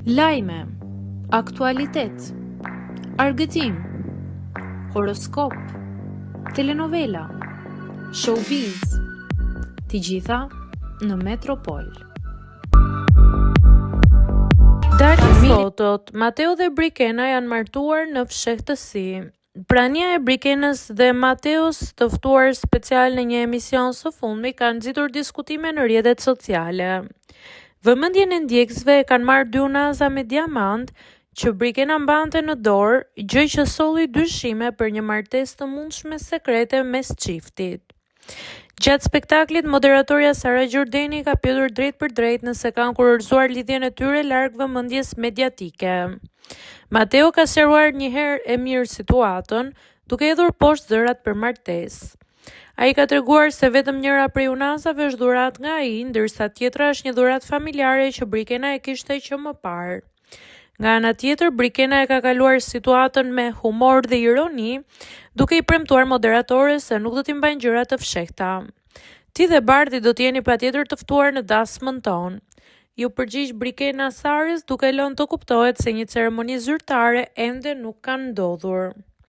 Lajme, aktualitet, argëtim, horoskop, telenovela, showbiz, të gjitha në Metropol. Dalin fotot, Mateo dhe Brikena janë martuar në fshehtësi. Prania e Brikenës dhe Mateos, të ftuar special në një emision së fundmi, kanë nxitur diskutime në rrjetet sociale. Vëmendjen e ndjekësve e kanë marrë dy unaza me diamant që Brikena mbante në dorë, gjë që solli dyshime për një martesë të mundshme sekrete mes çiftit. Gjatë spektaklit, moderatorja Sara Gjordeni ka pyetur drejt për drejt nëse kanë kurorzuar lidhjen e tyre larg vëmendjes mediatike. Mateo ka sqaruar një herë e mirë situatën, duke hedhur poshtë zërat për martesë. Ai ka treguar se vetëm njëra prej unazave është dhuratë nga ai, ndërsa tjetra është një dhuratë familjare që Brikena e kishte që më parë. Nga ana tjetër, Brikena e ka kaluar situatën me humor dhe ironi, duke i premtuar moderatores se nuk do t'i mbajnë gjëra të fshehta. Ti dhe Bardhi do t'jeni patjetër të ftuar në dasmën tonë. Ju përgjigj Brikena Sarës, duke lënë të kuptohet se një ceremoni zyrtare ende nuk ka ndodhur.